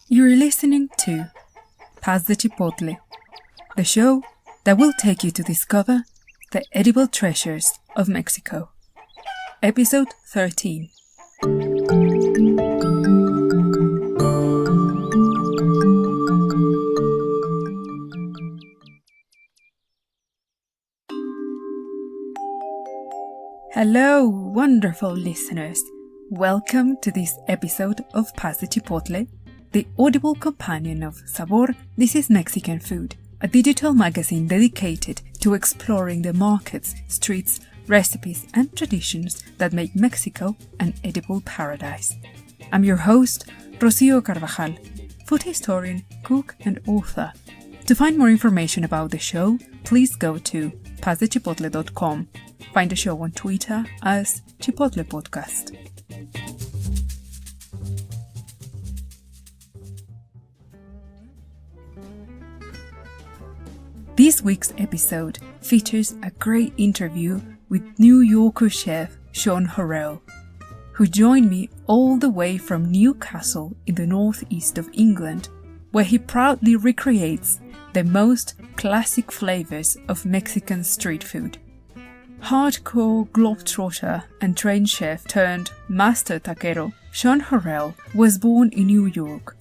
You're listening to Pass the Chipotle, the show that will take you to discover the edible treasures of Mexico. Episode 13. Hello, wonderful listeners. Welcome to this episode of Pass the Chipotle, the audible companion of SABOR. This is Mexican Food, a digital magazine dedicated to exploring the markets, streets, recipes and traditions that make Mexico an edible paradise. I'm your host, Rocio Carvajal, food historian, cook and author. To find more information about the show, please go to passthechipotle.com. Find the show on Twitter as Chipotle Podcast. This week's episode features a great interview with New Yorker chef Shaun Hurrell, who joined me all the way from Newcastle in the northeast of England, where he proudly recreates the most classic flavors of Mexican street food. Hardcore globetrotter and trained chef turned master taquero, Shaun Hurrell was born in New York,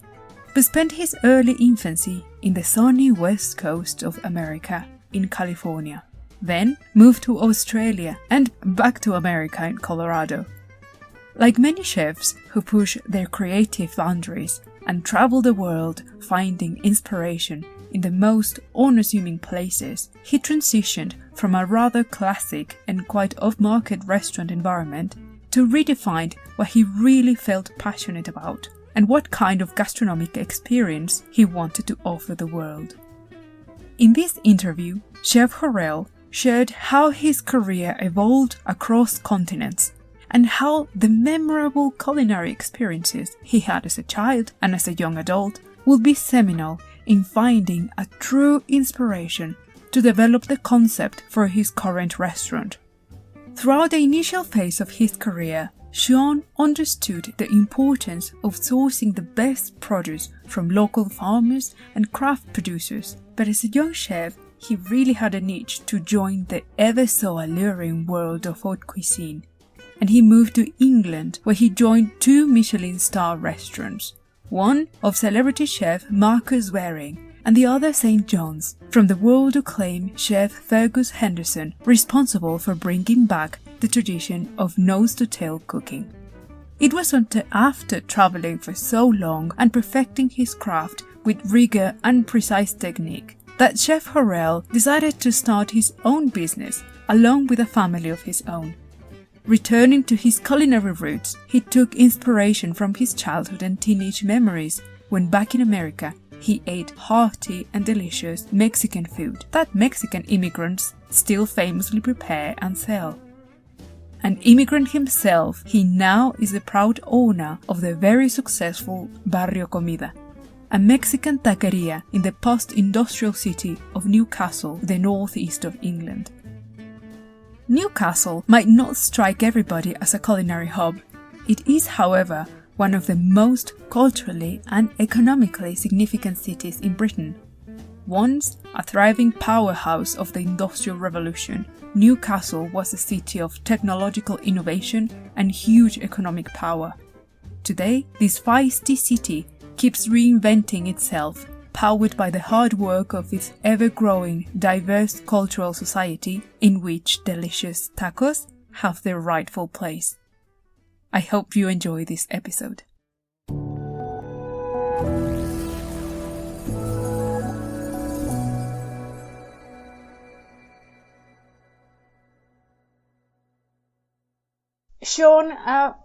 but spent his early infancy in the sunny west coast of America in California, then moved to Australia and back to America in Colorado. Like many chefs who push their creative boundaries and travel the world finding inspiration in the most unassuming places, he transitioned from a rather classic and quite off-market restaurant environment to redefine what he really felt passionate about and what kind of gastronomic experience he wanted to offer the world. In this interview, Chef Hurrell shared how his career evolved across continents and how the memorable culinary experiences he had as a child and as a young adult will be seminal in finding a true inspiration to develop the concept for his current restaurant. Throughout the initial phase of his career, Shaun understood the importance of sourcing the best produce from local farmers and craft producers, but as a young chef, he really had a niche to join the ever so alluring world of haute cuisine, and he moved to England, where he joined 2 Michelin star restaurants, one of celebrity chef Marcus Waring and the other St. John's, from the world-acclaimed chef Fergus Henderson, responsible for bringing back the tradition of nose-to-tail cooking. It was until after traveling for so long and perfecting his craft with rigor and precise technique that Chef Hurrell decided to start his own business along with a family of his own. Returning to his culinary roots, he took inspiration from his childhood and teenage memories when back in America he ate hearty and delicious Mexican food that Mexican immigrants still famously prepare and sell. An immigrant himself, he now is the proud owner of the very successful Barrio Comida, a Mexican taqueria in the post-industrial city of Newcastle, the northeast of England. Newcastle might not strike everybody as a culinary hub. It is, however, one of the most culturally and economically significant cities in Britain. Once a thriving powerhouse of the Industrial Revolution, Newcastle was a city of technological innovation and huge economic power. Today, this feisty city keeps reinventing itself, powered by the hard work of its ever-growing, diverse cultural society in which delicious tacos have their rightful place. I hope you enjoy this episode. Shaun,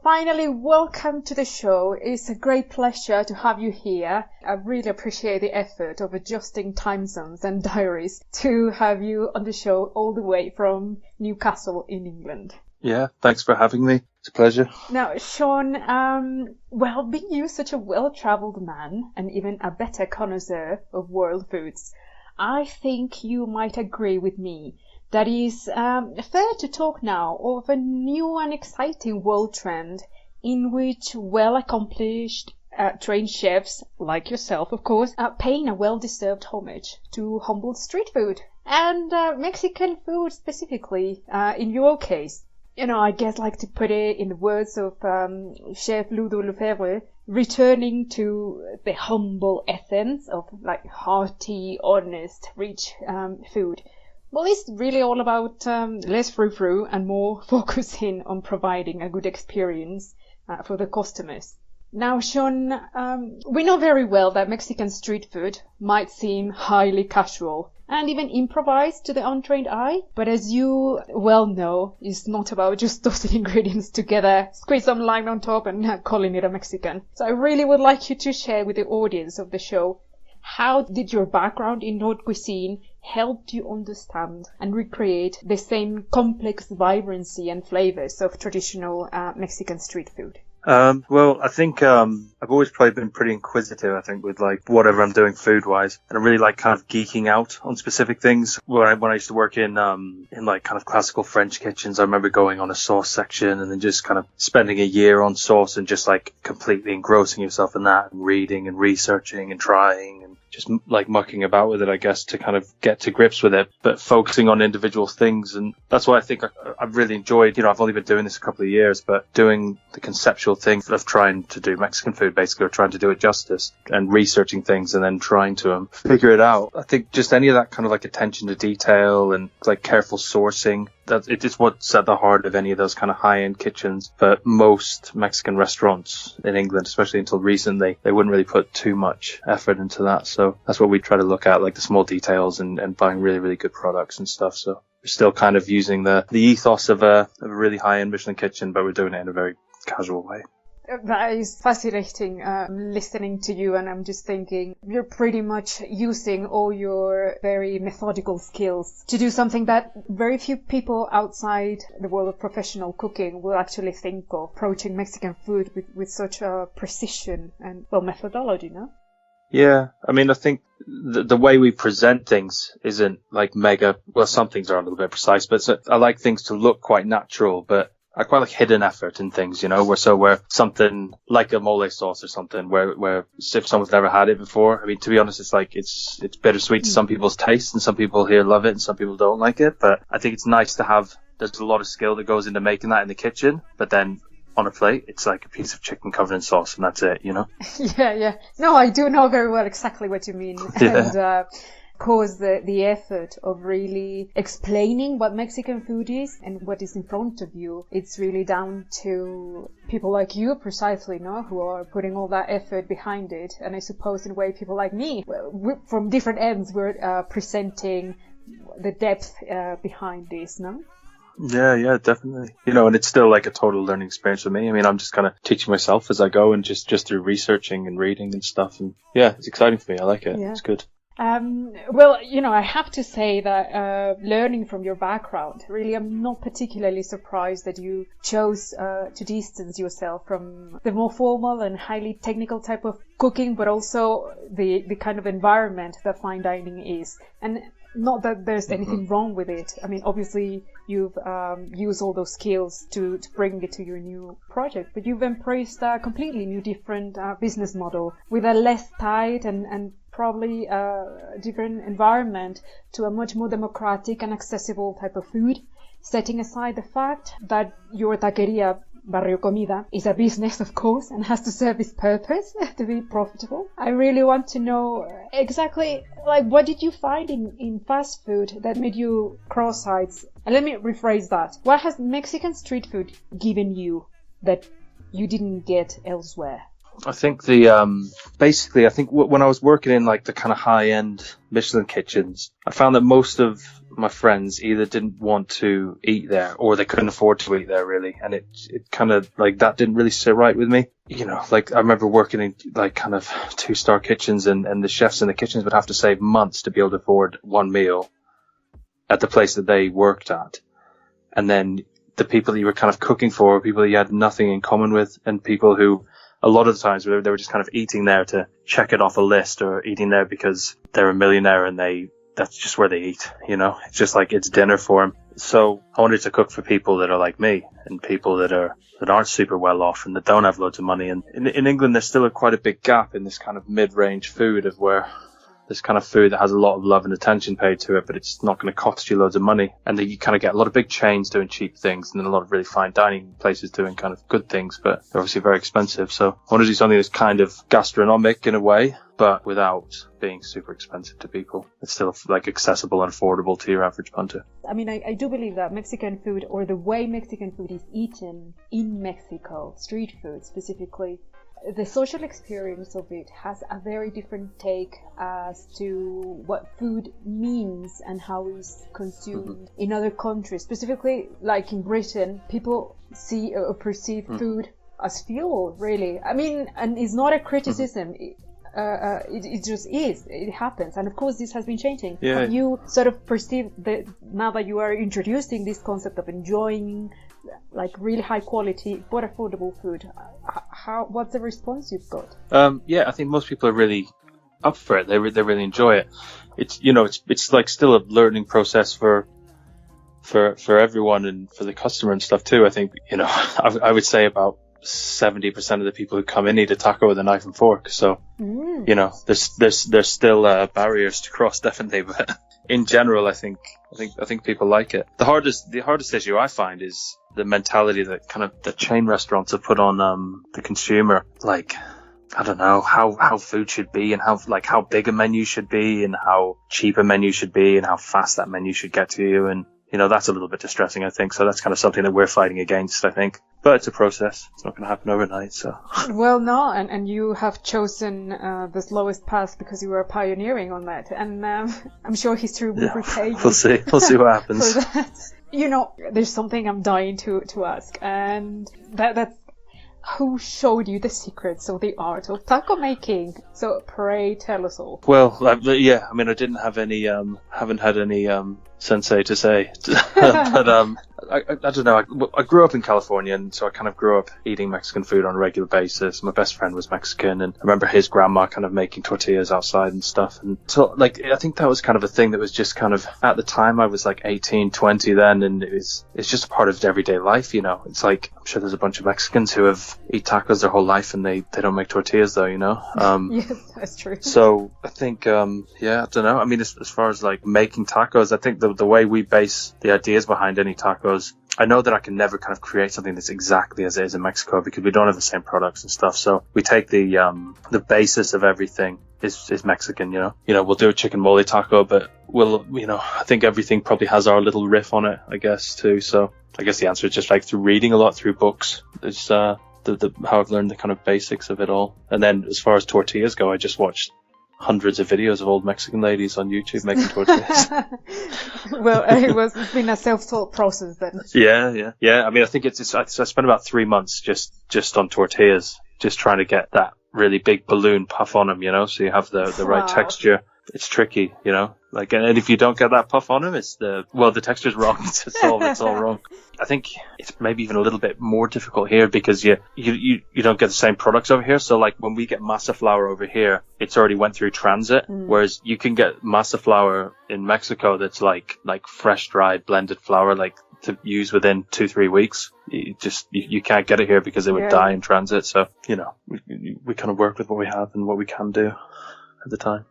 finally welcome to the show. It's a great pleasure to have you here. I really appreciate the effort of adjusting time zones and diaries to have you on the show all the way from Newcastle in England. Yeah, thanks for having me. It's a pleasure. Now, Shaun, being you such a well-travelled man and even a better connoisseur of world foods, I think you might agree with me that is fair to talk now of a new and exciting world trend in which well-accomplished trained chefs, like yourself, of course, paying a well-deserved homage to humble street food. And Mexican food specifically, in your case. I guess like to put it in the words of Chef Ludo Lefebvre, returning to the humble essence of like hearty, honest, rich food. Well, it's really all about less frou-frou and more focusing on providing a good experience for the customers. Now, Shaun, we know very well that Mexican street food might seem highly casual and even improvised to the untrained eye. But as you well know, it's not about just tossing ingredients together, squeeze some lime on top and calling it a Mexican. So I really would like you to share with the audience of the show, how did your background in haute cuisine help you understand and recreate the same complex vibrancy and flavors of traditional Mexican street food? Well, I think I've always probably been pretty inquisitive, I think, with like whatever I'm doing food-wise. And I really like kind of geeking out on specific things. When I used to work in like kind of classical French kitchens, I remember going on a sauce section and then just kind of spending a year on sauce and just like completely engrossing yourself in that and reading and researching and trying and just like mucking about with it, I guess, to kind of get to grips with it, but focusing on individual things. And that's why I think I've really enjoyed, I've only been doing this a couple of years, but doing the conceptual thing of trying to do Mexican food, basically, or trying to do it justice and researching things and then trying to figure it out. I think just any of that kind of like attention to detail and like careful sourcing, that it is what's at the heart of any of those kind of high-end kitchens. But most Mexican restaurants in England, especially until recently, they wouldn't really put too much effort into that. So that's what we try to look at, like the small details and buying really, really good products and stuff. So we're still kind of using the ethos of a really high-end Michelin kitchen, but we're doing it in a very casual way. That is fascinating, listening to you, and I'm just thinking you're pretty much using all your very methodical skills to do something that very few people outside the world of professional cooking will actually think of, approaching Mexican food with such a precision and, well, methodology, no? Yeah, I mean, I think the way we present things isn't like mega, well, some things are a little bit precise, but I like things to look quite natural, but I quite like hidden effort in things, where something like a mole sauce or something where if someone's never had it before, I mean, to be honest, it's like, it's bittersweet to some people's taste and some people here love it and some people don't like it. But I think it's nice to have, there's a lot of skill that goes into making that in the kitchen, but then on a plate, it's like a piece of chicken covered in sauce and that's it, Yeah. No, I do know very well exactly what you mean. Yeah. And, cause the effort of really explaining what Mexican food is and what is in front of you, it's really down to people like you precisely, who are putting all that effort behind it. And I suppose in a way people like me, from different ends, we're presenting the depth behind this, no? Yeah, definitely. And it's still like a total learning experience for me. I mean, I'm just kind of teaching myself as I go and just through researching and reading and stuff. And yeah, it's exciting for me. I like it. Yeah. It's good. Well, I have to say that learning from your background, really, I'm not particularly surprised that you chose to distance yourself from the more formal and highly technical type of cooking, but also the kind of environment that fine dining is. And not that there's anything wrong with it. I mean, obviously, you've used all those skills to bring it to your new project, but you've embraced a completely new, different business model with a less tight and probably a different environment to a much more democratic and accessible type of food, setting aside the fact that your taqueria, Barrio Comida, is a business, of course, and has to serve its purpose to be profitable. I really want to know exactly, what did you find in fast food that made you cross-eyed? And let me rephrase that. What has Mexican street food given you that you didn't get elsewhere? I think basically, I think when I was working in like the kind of high-end Michelin kitchens, I found that most of my friends either didn't want to eat there or they couldn't afford to eat there, really. And it kind of like that didn't really sit right with me. Like I remember working in like kind of 2-star kitchens and the chefs in the kitchens would have to save months to be able to afford one meal at the place that they worked at. And then the people that you were kind of cooking for were people that you had nothing in common with, and people who a lot of the times they were just kind of eating there to check it off a list, or eating there because they're a millionaire and they that's just where they eat, you know. It's just like it's dinner for them. So I wanted to cook for people that are like me and people that aren't super well off and that don't have loads of money. And in England, there's still quite a big gap in this kind of mid-range food of where this kind of food that has a lot of love and attention paid to it, but it's not going to cost you loads of money. And then you kind of get a lot of big chains doing cheap things and then a lot of really fine dining places doing kind of good things, but they're obviously very expensive. So I want to do something that's kind of gastronomic in a way, but without being super expensive to people. It's still like accessible and affordable to your average punter. I mean, I do believe that Mexican food, or the way Mexican food is eaten in Mexico, street food specifically, the social experience of it has a very different take as to what food means and how it's consumed in other countries. Specifically, like in Britain, people see or perceive food as fuel, really. I mean, and it's not a criticism. It just is. It happens. And of course, this has been changing. Yeah. Have you sort of perceived that now that you are introducing this concept of enjoying like really high quality but affordable food, what's the response you've got? Yeah, I think most people are really up for it. They really enjoy it. It's, you know, it's like still a learning process for everyone and for the customer and stuff too. I think, you know, I would say about 70% of the people who come in need a taco with a knife and fork. So, you know, there's still barriers to cross, definitely. But in general, I think people like it. The hardest issue I find is the mentality that kind of the chain restaurants have put on the consumer. Like, I don't know how food should be and how big a menu should be and how cheap a menu should be and how fast that menu should get to you. And, you know, that's a little bit distressing, I think. So that's kind of something that we're fighting against, I think. But it's a process. It's not going to happen overnight, so. Well, no, and you have chosen the slowest path because you were pioneering on that. And I'm sure history will repay you. We'll see what happens. For that. You know, there's something I'm dying to ask. And that's who showed you the secrets of the art of taco making? So pray tell us all. Well, yeah, I mean, I didn't have any, haven't had any sensei to say, but I don't know. I grew up in California, and so I kind of grew up eating Mexican food on a regular basis. My best friend was Mexican, and I remember his grandma kind of making tortillas outside and stuff. And so, like, I think that was kind of a thing that was just kind of, at the time I was like 18, 20 then, and it's just a part of everyday life, you know. It's like, I'm sure there's a bunch of Mexicans who have eat tacos their whole life and they don't make tortillas though, you know. Yes, that's true. So I think, yeah, I don't know. I mean, as far as like making tacos, I think the way we base the ideas behind any tacos, I know that I can never kind of create something that's exactly as it is in Mexico because we don't have the same products and stuff. So we take the basis of everything is Mexican, you know. You know, we'll do a chicken mole taco, but I think everything probably has our little riff on it, I guess, too. So I guess the answer is just like through reading a lot, through books. It's how I've learned the kind of basics of it all. And then as far as tortillas go, I just watched hundreds of videos of old Mexican ladies on YouTube making tortillas. Well, it's been a self-taught process then. Yeah. I mean, I think I spent about 3 months just on tortillas, just trying to get that really big balloon puff on them, you know, so you have the right texture. It's tricky, you know, like, and if you don't get that puff on them, the texture's wrong. It's all wrong. I think it's maybe even a little bit more difficult here because you don't get the same products over here. So like when we get masa flour over here, it's already went through transit, whereas you can get masa flour in Mexico that's like fresh dried blended flour, like to use within 2-3 weeks. You can't get it here because it would die in transit. So, you know, we kind of work with what we have and what we can do at the time.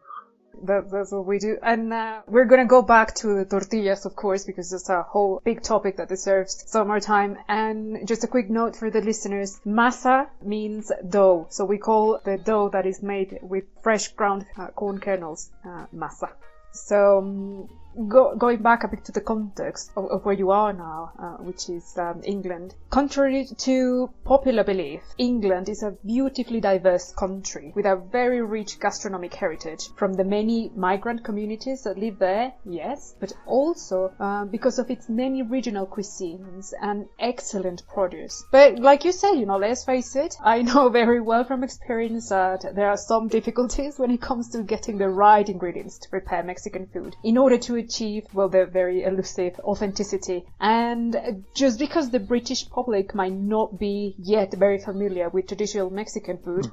That's what we do. And we're going to go back to the tortillas, of course, because it's a whole big topic that deserves some more time. And just a quick note for the listeners. Masa means dough. So we call the dough that is made with fresh ground corn kernels masa. So going back a bit to the context of where you are now, which is England. Contrary to popular belief, England is a beautifully diverse country with a very rich gastronomic heritage from the many migrant communities that live there, yes, but also because of its many regional cuisines and excellent produce. But like you said, you know, let's face it, I know very well from experience that there are some difficulties when it comes to getting the right ingredients to prepare Mexican food in order to achieve, well, the very elusive authenticity. And just because the British public might not be yet very familiar with traditional Mexican food,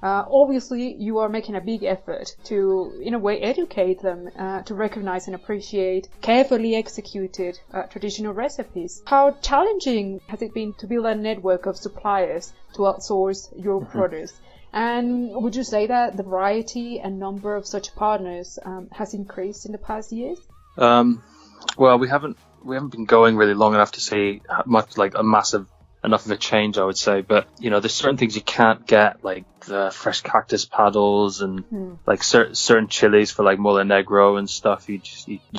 Obviously, you are making a big effort to, in a way, educate them to recognize and appreciate carefully executed traditional recipes. How challenging has it been to build a network of suppliers to outsource your produce? And would you say that the variety and number of such partners has increased in the past years? Well, we haven't been going really long enough to see much like a massive enough of a change, I would say. But there's certain things you can't get, like the fresh cactus paddles and like certain chilies for like mole negro and stuff. You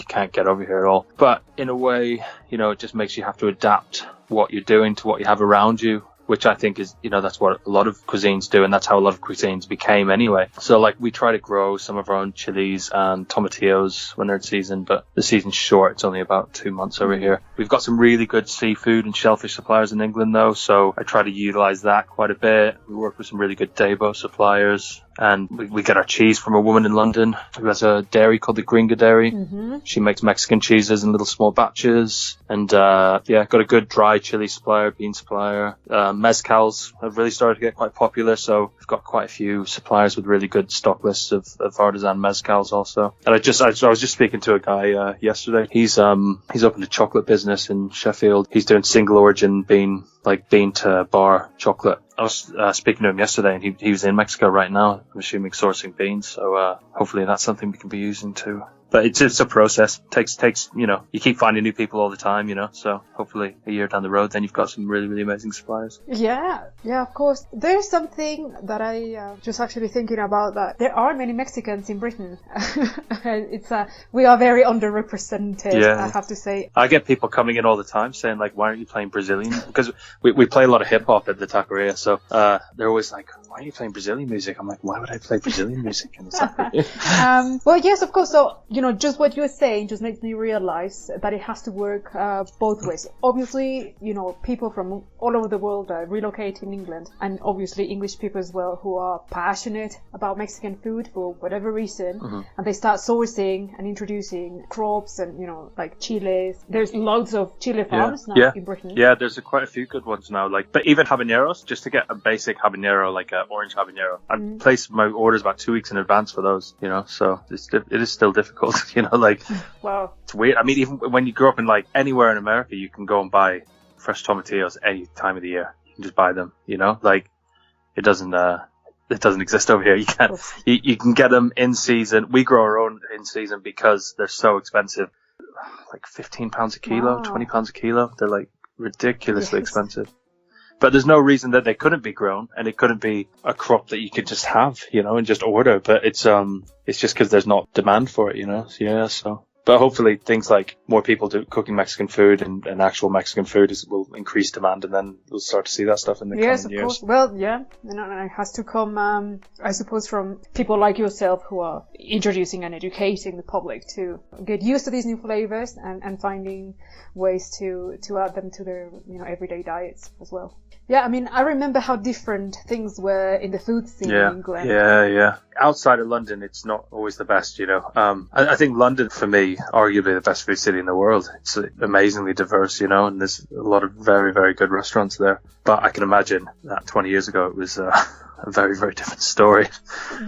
can't get over here at all. But in a way, it just makes you have to adapt what you're doing to what you have around you, which I think is, that's what a lot of cuisines do, and that's how a lot of cuisines became anyway. So, like, we try to grow some of our own chilies and tomatillos when they're in season, but the season's short. It's only about 2 months over here. We've got some really good seafood and shellfish suppliers in England, though, so I try to utilize that quite a bit. We work with some really good Debo suppliers, and we get our cheese from a woman in London who has a dairy called the Gringa Dairy. She makes Mexican cheeses in little small batches, and got a good dry chili supplier, bean supplier. Mezcals have really started to get quite popular, so we've got quite a few suppliers with really good stock lists of artisan mezcals also. And I was just speaking to a guy yesterday. He's opened a chocolate business in Sheffield. He's doing single origin bean to bar chocolate. I was speaking to him yesterday, and he was in Mexico right now, I'm assuming sourcing beans. So hopefully that's something we can be using too. But it's a process. Takes you keep finding new people all the time, so hopefully a year down the road, then you've got some really, really amazing suppliers. Yeah, of course. There's something that I just actually thinking about, that there are many Mexicans in Britain. We are very underrepresented, I have to say. I get people coming in all the time saying, like, why aren't you playing Brazilian? Because we play a lot of hip hop at the taqueria, so they're always like, why are you playing Brazilian music? I'm like, why would I play Brazilian music in the taqueria? Well, yes, of course. So, just what you're saying just makes me realize that it has to work both ways. Obviously, people from all over the world are relocating in England, and obviously English people as well who are passionate about Mexican food for whatever reason, and they start sourcing and introducing crops and, like chiles. There's loads of chile farms now in Britain. Yeah, there's quite a few good ones now. But even habaneros, just to get a basic habanero, like an orange habanero, I place my orders about 2 weeks in advance for those, so it is still difficult. Wow. It's weird. I mean, even when you grow up in like anywhere in America, you can go and buy fresh tomatillos any time of the year. You can just buy them, it doesn't exist over here. You can't. You can get them in season. We grow our own in season because they're so expensive. Like £15 a kilo, £20 a kilo. They're like ridiculously expensive. But there's no reason that they couldn't be grown, and it couldn't be a crop that you could just have, and just order. But it's just because there's not demand for it, So, but hopefully things like more people cooking Mexican food and actual Mexican food will increase demand, and then we'll start to see that stuff in the coming years. Yes, of course. Well, yeah, and it has to come, I suppose, from people like yourself who are introducing and educating the public to get used to these new flavors and finding ways to add them to their everyday diets as well. Yeah, I mean, I remember how different things were in the food scene in England. Yeah. Outside of London, it's not always the best, I think London, for me, arguably the best food city in the world. It's amazingly diverse, and there's a lot of very, very good restaurants there. But I can imagine that 20 years ago it was a very, very different story.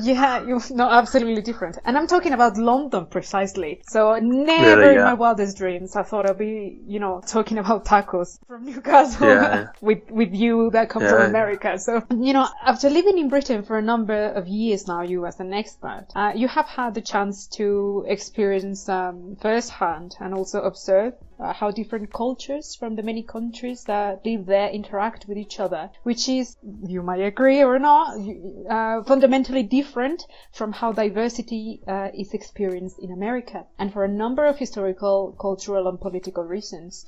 Yeah, absolutely different. And I'm talking about London precisely. So never in my wildest dreams I thought I'd be, talking about tacos from Newcastle with you that come from America. So, after living in Britain for a number of years now, you as an expert, you have had the chance to experience firsthand and also observe how different cultures from the many countries that live there interact with each other, which is, you might agree or not, fundamentally different from how diversity is experienced in America, and for a number of historical, cultural and political reasons.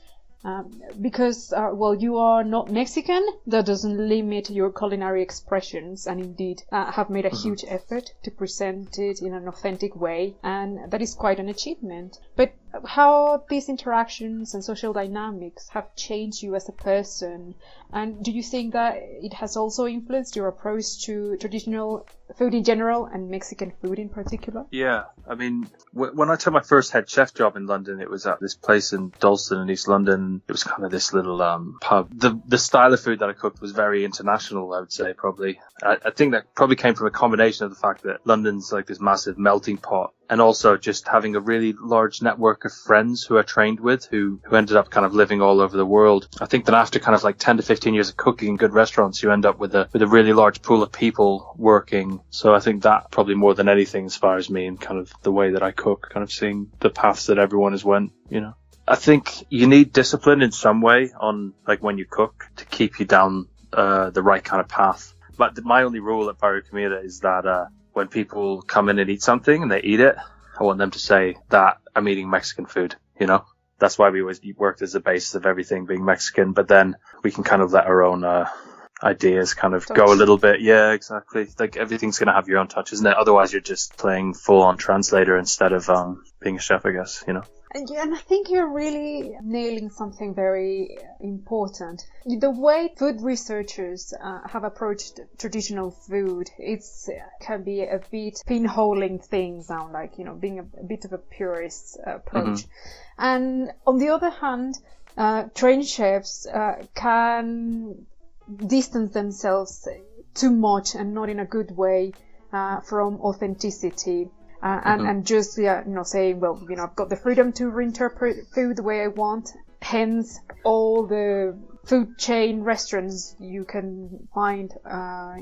Because, you are not Mexican, that doesn't limit your culinary expressions, and indeed have made a huge effort to present it in an authentic way, and that is quite an achievement. But how these interactions and social dynamics have changed you as a person. And do you think that it has also influenced your approach to traditional food in general and Mexican food in particular? Yeah, I mean, when I took my first head chef job in London, it was at this place in Dalston in East London. It was kind of this little pub. The style of food that I cooked was very international, I would say, probably. I think that probably came from a combination of the fact that London's like this massive melting pot, and also just having a really large network of friends who I trained with who ended up kind of living all over the world. I think that after kind of like 10 to 15 years of cooking in good restaurants, you end up with a really large pool of people working. So I think that probably more than anything inspires me in kind of the way that I cook, kind of seeing the paths that everyone has went, you know. I think you need discipline in some way on like when you cook to keep you down the right kind of path. But my only rule at Barrio Comida is that when people come in and eat something and they eat it, I want them to say that I'm eating Mexican food, you know? That's why we always worked as the basis of everything being Mexican, but then we can kind of let our own ideas kind of go a little bit. Yeah, exactly. Like everything's going to have your own touch, isn't it? Otherwise you're just playing full on translator instead of being a chef, I guess, you know? And I think you're really nailing something very important. The way food researchers have approached traditional food, can be a bit pinholing things down, like, you know, being a bit of a purist approach. Mm-hmm. And on the other hand, trained chefs can distance themselves too much and not in a good way from authenticity. And just, saying, well, you know, I've got the freedom to reinterpret food the way I want. Hence, all the food chain restaurants you can find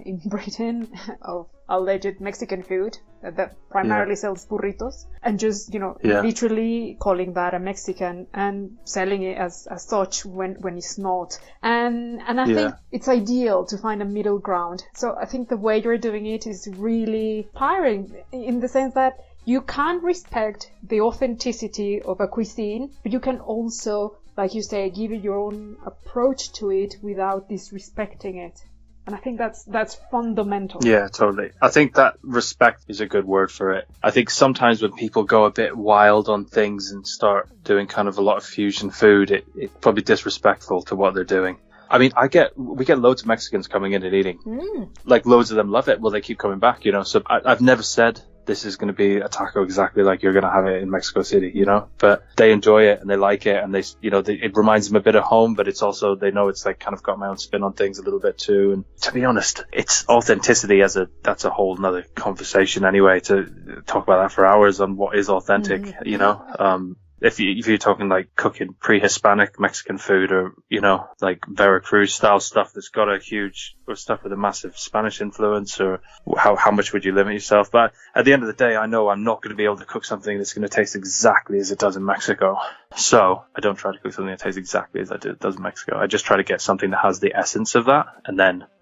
in Britain of alleged Mexican food that primarily sells burritos, and just, literally calling that a Mexican and selling it as such when it's not. And I think it's ideal to find a middle ground. So I think the way you're doing it is really inspiring in the sense that you can respect the authenticity of a cuisine, but you can also, like you say, give it your own approach to it without disrespecting it. And I think that's fundamental. Yeah, totally. I think that respect is a good word for it. I think sometimes when people go a bit wild on things and start doing kind of a lot of fusion food, it's probably disrespectful to what they're doing. I mean, we get loads of Mexicans coming in and eating. Like, loads of them love it. Well, they keep coming back, you know. So I've never said this is going to be a taco exactly like you're going to have it in Mexico City, you know. But they enjoy it and they like it, and it reminds them a bit of home. But it's also, they know it's like kind of got my own spin on things a little bit too. And to be honest, it's authenticity that's a whole nother conversation anyway. To talk about that for hours on what is authentic, you know. If you're talking like cooking pre-Hispanic Mexican food, or, you know, like Veracruz style stuff that's got or stuff with a massive Spanish influence, or how much would you limit yourself? But at the end of the day, I know I'm not going to be able to cook something that's going to taste exactly as it does in Mexico. So I don't try to cook something that tastes exactly as it does in Mexico. I just try to get something that has the essence of that.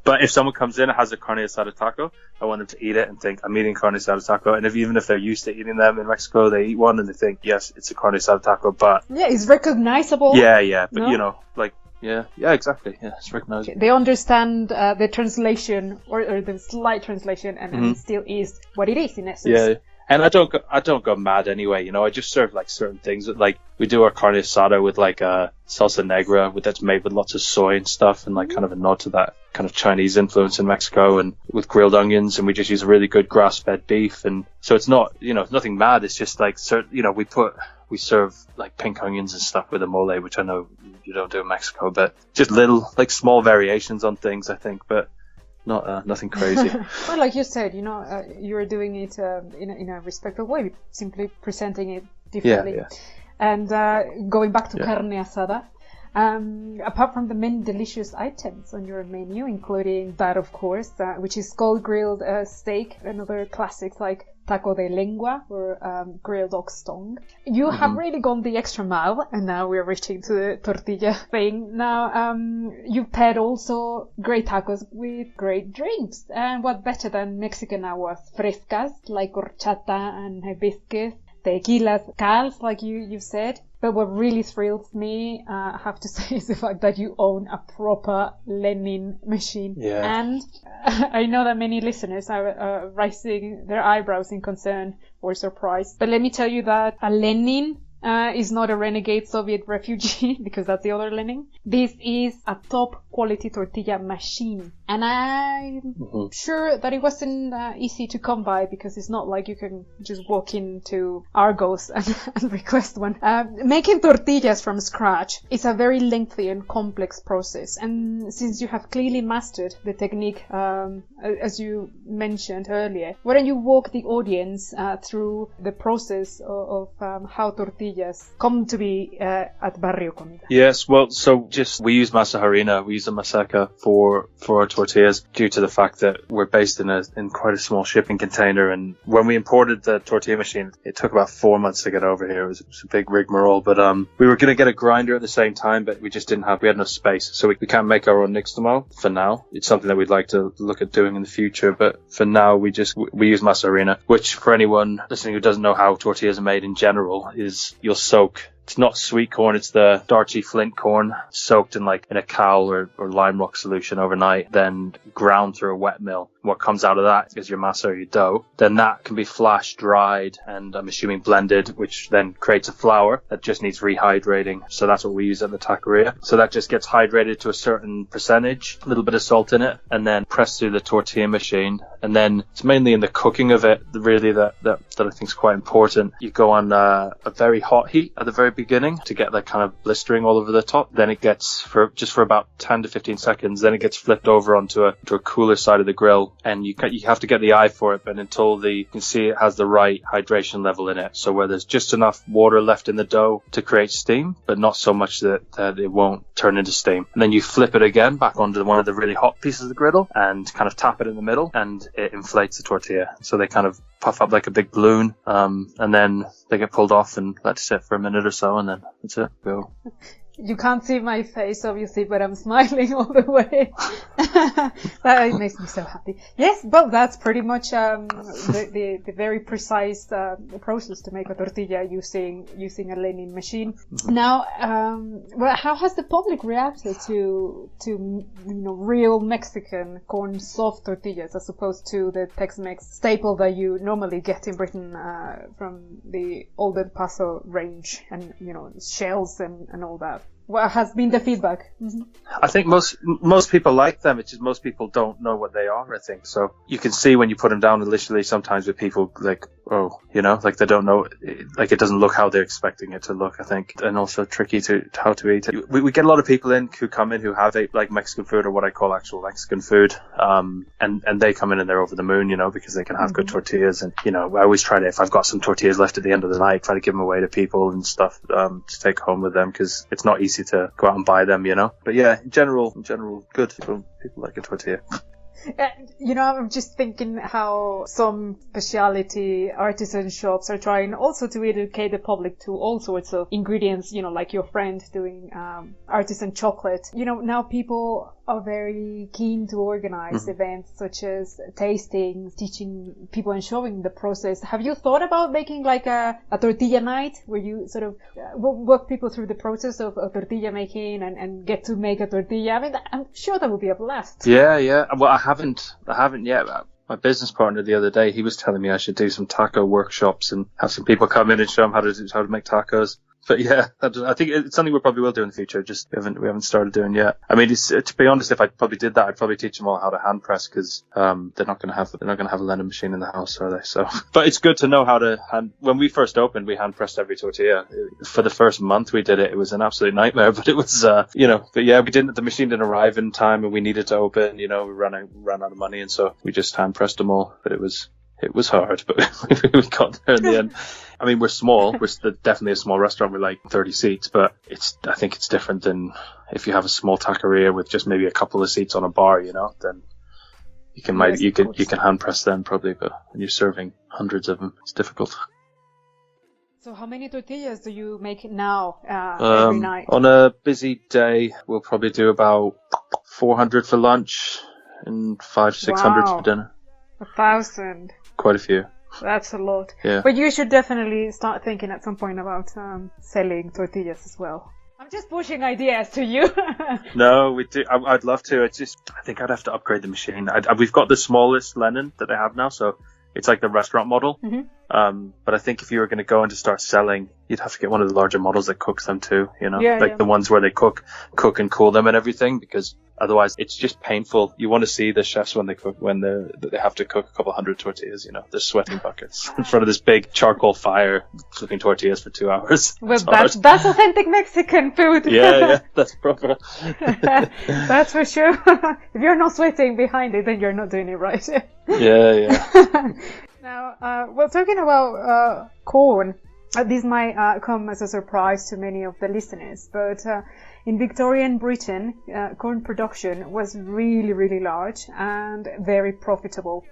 But if someone comes in and has a carne asada taco, I want them to eat it and think, I'm eating carne asada taco. And even if they're used to eating them in Mexico, they eat one and they think, yes, it's a carne asada taco, but... Yeah, it's recognizable. Yeah, but, you know, like... Yeah, exactly. Yeah, it's recognizable. They understand the translation or the slight translation, and it still is what it is in essence. Yeah, and I don't go mad anyway. You know, I just serve like certain things. Like we do our carne asada with like salsa negra, that's made with lots of soy and stuff, and like kind of a nod to that kind of Chinese influence in Mexico, and with grilled onions, and we just use a really good grass-fed beef, and so it's not, you know, nothing mad. It's just like, you know, we serve like pink onions and stuff with a mole, which I know you don't do in Mexico, but just little, like small variations on things, I think, but not nothing crazy. Well, like you said, you know, you're doing it in a respectful way, simply presenting it differently. Yeah. And going back to carne asada, apart from the many delicious items on your menu, including that, of course, which is called grilled steak, and other classics like taco de lengua or grilled ox tongue, you have really gone the extra mile, and now we're reaching to the tortilla thing. Now, you've paired also great tacos with great drinks, and what better than Mexican aguas frescas like horchata and hibiscus, tequilas, cals, like you've said. But what really thrills me, I have to say, is the fact that you own a proper Lenin machine. Yeah. And I know that many listeners are raising their eyebrows in concern or surprise. But let me tell you that a Lenin is not a renegade Soviet refugee, because that's the other Lenin. This is a top quality tortilla machine. And I'm sure that it wasn't easy to come by, because it's not like you can just walk into Argos and request one. Making tortillas from scratch is a very lengthy and complex process. And since you have clearly mastered the technique, as you mentioned earlier, why don't you walk the audience through the process of how tortillas come to be at Barrio Comida? Yes, well, so we use masa harina, we use a maseca for our tortillas, due to the fact that we're based in quite a small shipping container. And when we imported the tortilla machine, it took about 4 months to get over here. It was a big rigmarole, but we were going to get a grinder at the same time, but we had no space, so we can't make our own nixtamal for now. It's something that we'd like to look at doing in the future, but for now we use masa harina, which, for anyone listening who doesn't know how tortillas are made in general, is you'll soak. It's not sweet corn, it's the starchy flint corn soaked in a cowl or lime rock solution overnight, then ground through a wet mill. What comes out of that is your masa or your dough. Then that can be flash dried and, I'm assuming, blended, which then creates a flour that just needs rehydrating. So that's what we use at the taqueria. So that just gets hydrated to a certain percentage, a little bit of salt in it, and then pressed through the tortilla machine. And then it's mainly in the cooking of it, really, that I think is quite important. You go on a very hot heat at the very beginning to get that kind of blistering all over the top. Then it gets for about 10 to 15 seconds. Then it gets flipped over onto a cooler side of the grill, and you have to get the eye for it. But until you can see it has the right hydration level in it, so where there's just enough water left in the dough to create steam, but not so much that it won't turn into steam. And then you flip it again back onto one of the really hot pieces of the griddle and kind of tap it in the middle, and it inflates the tortilla. So they kind of puff up like a big balloon, and then they get pulled off and let sit for a minute or so, and then that's it. Go. You can't see my face, obviously, but I'm smiling all the way. That makes me so happy. Yes, well, that's pretty much the very precise process to make a tortilla using a Lenin machine. Mm-hmm. Now, well, how has the public reacted to real Mexican corn soft tortillas, as opposed to the Tex-Mex staple that you normally get in Britain from the old El Paso range, and shells and all that? What has been the feedback? Mm-hmm. I think most people like them. It's just most people don't know what they are, I think. So you can see when you put them down initially, sometimes with people like, they don't know, like it doesn't look how they're expecting it to look, I think. And also tricky how to eat it. We get a lot of people who come in who have like Mexican food, or what I call actual Mexican food. And they come in and they're over the moon, because they can have good tortillas. And, I always try to, if I've got some tortillas left at the end of the night, try to give them away to people and stuff, to take home with them, because it's not easy to go out and buy them, But yeah, in general, good. People like a tortilla. I'm just thinking how some specialty artisan shops are trying also to educate the public to all sorts of ingredients, like your friend doing artisan chocolate. Now people are very keen to organize events such as tastings, teaching people and showing the process. Have you thought about making like a tortilla night where you sort of walk people through the process of tortilla making and get to make a tortilla? I mean, I'm sure that would be a blast. Yeah. Well, I haven't yet. My business partner the other day, he was telling me I should do some taco workshops and have some people come in and show them how to make tacos. But yeah, I think it's something we probably will do in the future. Just we haven't started doing yet. I mean, to be honest, if I probably did that, I'd probably teach them all how to hand press, because they're not going to have a Lenin machine in the house, are they? So, but it's good to know how to hand. When we first opened, we hand pressed every tortilla. For the first month we did it, it was an absolute nightmare. But it was, But yeah, the machine didn't arrive in time, and we needed to open. We ran out of money, and so we just hand pressed them all. But it was hard, but we got there in the end. I mean, we're small. We're definitely a small restaurant with like 30 seats, but I think it's different than if you have a small taqueria with just maybe a couple of seats on a bar, then you can hand press them probably, but when you're serving hundreds of them, it's difficult. So how many tortillas do you make now every night? On a busy day, we'll probably do about 400 for lunch and 500 to 600 for dinner. 1,000. Quite a few. That's a lot. Yeah. But you should definitely start thinking at some point about selling tortillas as well. I'm just pushing ideas to you. No, we do. I'd love to. I think I'd have to upgrade the machine. We've got the smallest Lenin that I have now, so it's like the restaurant model. Mm-hmm. But I think if you were going to go and to start selling, you'd have to get one of the larger models that cooks them too, Yeah. the ones where they cook and cool them and everything, because otherwise it's just painful. You want to see the chefs when they cook, when they have to cook a couple hundred tortillas, they're sweating buckets in front of this big charcoal fire, flipping tortillas for 2 hours. Well, that's authentic Mexican food. Yeah, that's proper. That's for sure. If you're not sweating behind it, then you're not doing it right. Yeah. Now, well, talking about corn, this might come as a surprise to many of the listeners, but in Victorian Britain, corn production was really, really large and very profitable.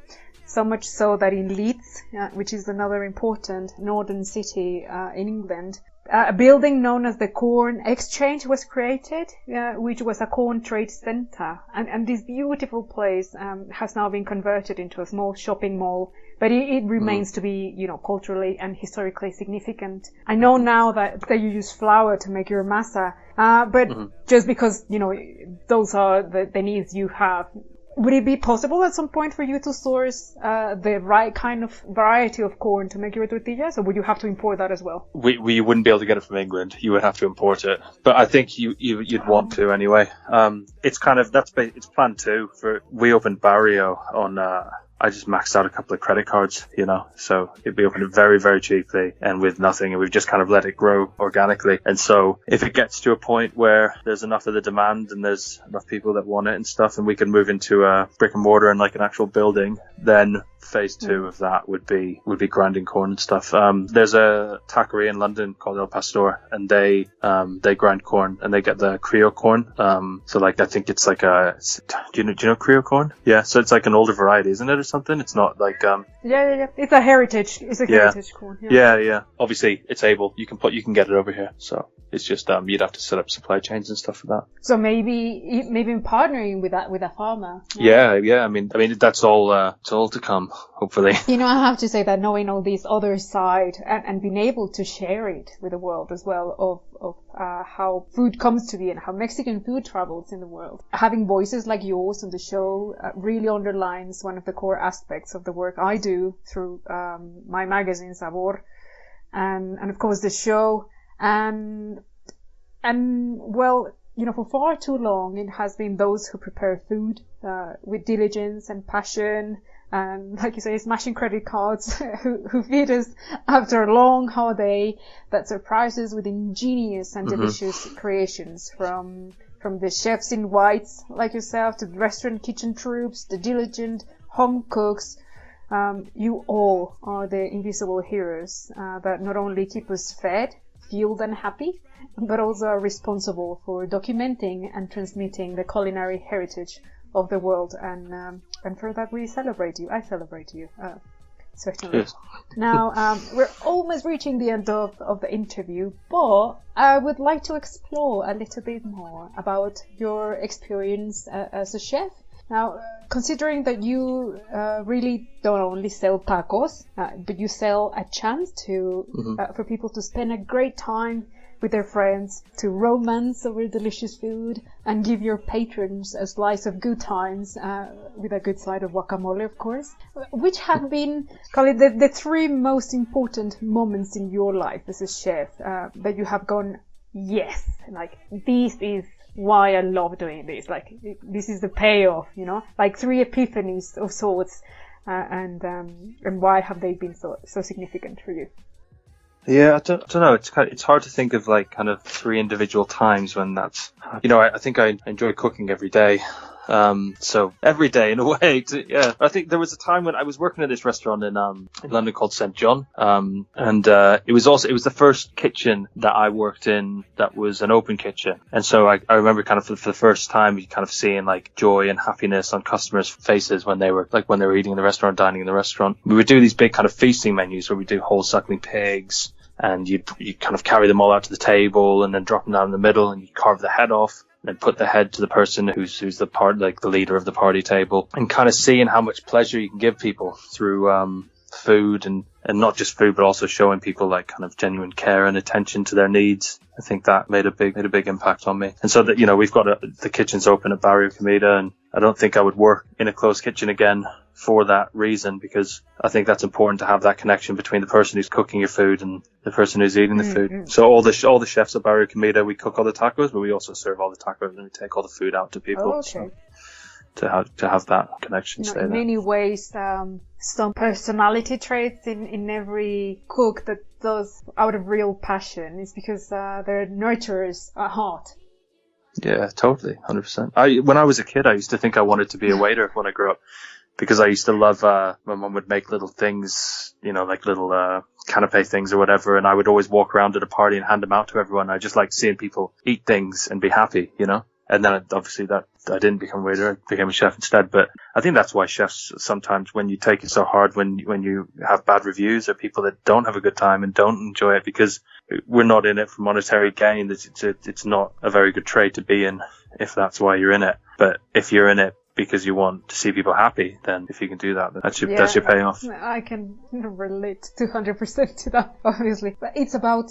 So much so that in Leeds, which is another important northern city in England, a building known as the Corn Exchange was created, which was a corn trade centre. And this beautiful place has now been converted into a small shopping mall, but it remains to be, culturally and historically significant. I know now that you use flour to make your masa, but just because, those are the needs you have. Would it be possible at some point for you to source the right kind of variety of corn to make your tortillas, or would you have to import that as well? We wouldn't be able to get it from England. You would have to import it, but I think you'd want to anyway. It's it's planned too. We opened Barrio on. I just maxed out a couple of credit cards, so it'd be opened very, very cheaply and with nothing, and we've just kind of let it grow organically. And so if it gets to a point where there's enough of the demand and there's enough people that want it and stuff, and we can move into a brick and mortar and like an actual building, then phase 2 of that would be grinding corn and stuff. There's a taqueria in London called El Pastor, and they grind corn and they get the Creole corn. So like I think it's like do you know Creole corn? Yeah, so it's like an older variety, isn't it, or something? It's not like yeah. It's a heritage. It's a heritage corn. Yeah. Obviously, it's able. You can get it over here. So it's just you'd have to set up supply chains and stuff for that. So maybe partnering with a farmer. Yeah. I mean that's all to come, hopefully. I have to say that knowing all this other side and being able to share it with the world as well of how food comes to be and how Mexican food travels in the world. Having voices like yours on the show really underlines one of the core aspects of the work I do through my magazine SABOR and of course the show. And well, for far too long it has been those who prepare food with diligence and passion and, like you say, smashing credit cards who feed us after a long holiday that surprises with ingenious and delicious creations from the chefs in whites like yourself to the restaurant kitchen troops, the diligent home cooks. You all are the invisible heroes that not only keep us fed, fueled and happy, but also are responsible for documenting and transmitting the culinary heritage of the world, and for that we celebrate you. I celebrate you, certainly. Yes. Now, we're almost reaching the end of the interview, but I would like to explore a little bit more about your experience as a chef. Now, considering that you really don't only sell tacos, but you sell a chance for people to spend a great time with their friends, to romance over delicious food, and give your patrons a slice of good times with a good side of guacamole, of course. Which have been, call it, the 3 most important moments in your life as a chef that you have gone, yes, like this is why I love doing this. Like this is the payoff, like 3 epiphanies of sorts, and why have they been so significant for you? Yeah, I don't know. It's hard to think of like kind of 3 individual times when that's. I think I enjoy cooking every day. So every day in a way. I think there was a time when I was working at this restaurant in London called St. John. And it was the first kitchen that I worked in that was an open kitchen. And so I remember kind of for the first time, you kind of seeing like joy and happiness on customers' faces when they were eating in the restaurant, dining in the restaurant. We would do these big kind of feasting menus where we do whole suckling pigs, and you kind of carry them all out to the table and then drop them down in the middle, and you carve the head off and then put the head to the person who's the leader of the party table, and kind of seeing how much pleasure you can give people through food and not just food, but also showing people like kind of genuine care and attention to their needs. I think that made a big impact on me. And so that, we've got the kitchen's open at Barrio Comida, and I don't think I would work in a closed kitchen again for that reason, because I think that's important to have that connection between the person who's cooking your food and the person who's eating the food. So all the chefs at Barrio Comida, we cook all the tacos, but we also serve all the tacos and we take all the food out to people. Oh, okay. So to have that connection. In many ways, some personality traits in every cook that does out of real passion is because they're nurturers at heart. Yeah, totally, 100%. When I was a kid, I used to think I wanted to be a waiter when I grew up, because I used to love, my mum would make little things, like little canapé things or whatever, and I would always walk around at a party and hand them out to everyone. I just liked seeing people eat things and be happy, And then obviously that I didn't become a waiter, I became a chef instead. But I think that's why chefs sometimes, when you take it so hard, when you have bad reviews, are people that don't have a good time and don't enjoy it, because we're not in it for monetary gain. It's not a very good trade to be in if that's why you're in it. But if you're in it because you want to see people happy, then if you can do that, that's your payoff. I can relate 200% to that, obviously. But it's about,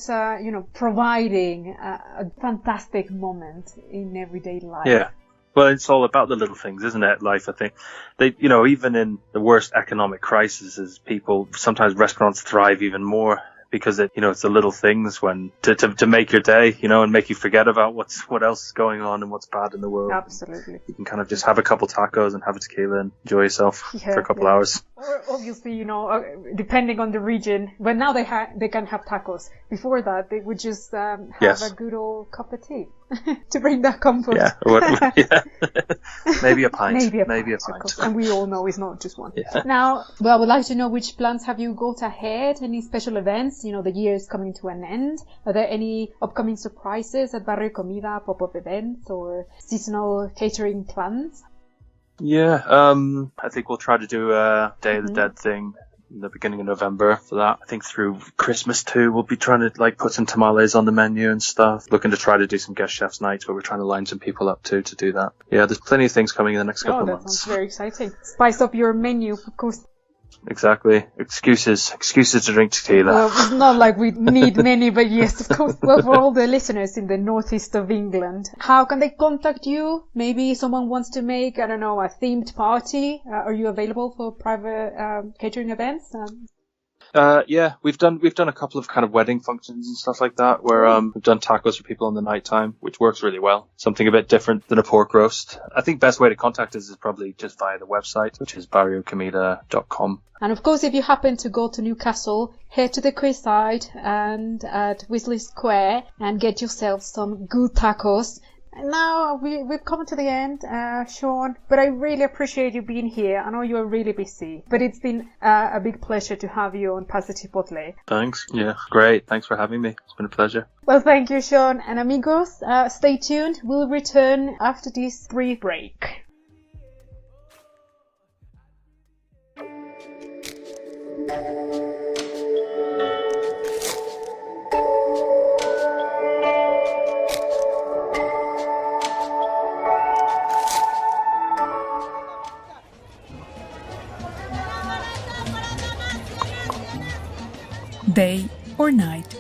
providing a fantastic moment in everyday life. Yeah. Well, it's all about the little things, isn't it? Life, I think. Even in the worst economic crises, sometimes restaurants thrive even more, because it's the little things when to make your day, and make you forget about what else is going on and what's bad in the world. Absolutely. You can kind of just have a couple tacos and have a tequila and enjoy yourself for a couple hours. Or obviously, depending on the region, but now they can have tacos. Before that, they would just have a good old cup of tea to bring that comfort. Yeah. Maybe a pint. Maybe a pint. And we all know it's not just one. Yeah. Now, I would like to know, which plans have you got ahead? Any special events? The year is coming to an end. Are there any upcoming surprises at Barrio Comida, pop-up events or seasonal catering plans? Yeah, I think we'll try to do a Day of the Dead thing in the beginning of November for that. I think through Christmas too, we'll be trying to put some tamales on the menu and stuff. Looking to try to do some guest chefs nights, but we're trying to line some people up too to do that. Yeah, there's plenty of things coming in the next couple of months. That sounds very exciting. Spice up your menu, of course. Exactly. Excuses to drink tequila. Well, it's not like we need many, but yes, of course. Well, for all the listeners in the northeast of England, how can they contact you? Maybe someone wants to make, a themed party. Are you available for private catering events? Yeah, we've done a couple of kind of wedding functions and stuff like that, where we've done tacos for people in the nighttime, which works really well. Something a bit different than a pork roast. I think best way to contact us is probably just via the website, which is barriocomida.com. And of course, if you happen to go to Newcastle, head to the quayside and at Weasley Square and get yourself some good tacos. Now, we've come to the end, Shaun, but I really appreciate you being here. I know you're really busy, but it's been a big pleasure to have you on Pasta Chipotle. Thanks. Yeah, great. Thanks for having me. It's been a pleasure. Well, thank you, Shaun. And amigos, stay tuned. We'll return after this brief break. Day or night,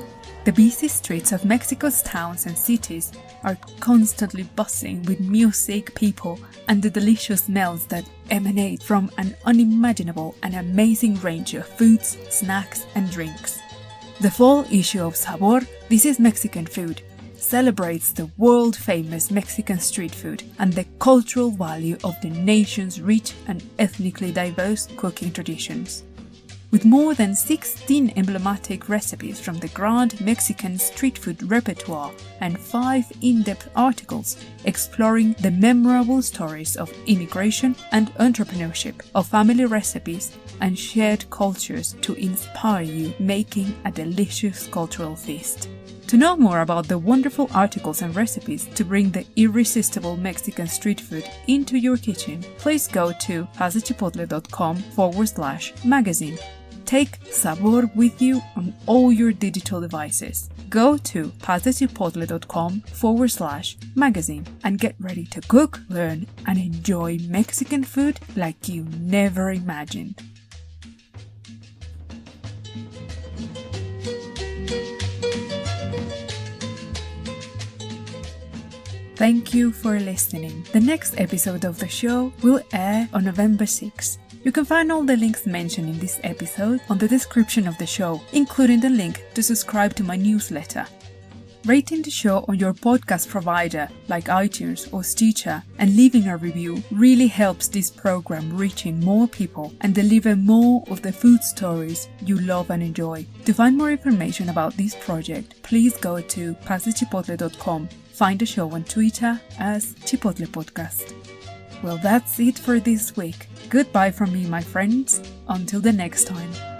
the busy streets of Mexico's towns and cities are constantly buzzing with music, people, and the delicious smells that emanate from an unimaginable and amazing range of foods, snacks, and drinks. The fall issue of SABOR, This is Mexican Food, celebrates the world-famous Mexican street food and the cultural value of the nation's rich and ethnically diverse cooking traditions. With more than 16 emblematic recipes from the grand Mexican street food repertoire and 5 in-depth articles exploring the memorable stories of immigration and entrepreneurship, of family recipes and shared cultures to inspire you making a delicious cultural feast. To know more about the wonderful articles and recipes to bring the irresistible Mexican street food into your kitchen, please go to pasachipotle.com/magazine. Take SABOR with you on all your digital devices. Go to pasachipotle.com/magazine and get ready to cook, learn, and enjoy Mexican food like you never imagined. Thank you for listening. The next episode of the show will air on November 6th. You can find all the links mentioned in this episode on the description of the show, including the link to subscribe to my newsletter. Rating the show on your podcast provider like iTunes or Stitcher and leaving a review really helps this program reaching more people and deliver more of the food stories you love and enjoy. To find more information about this project, please go to passechipotle.com. Find the show on Twitter as Chipotle Podcast. Well, that's it for this week. Goodbye from me, my friends. Until the next time.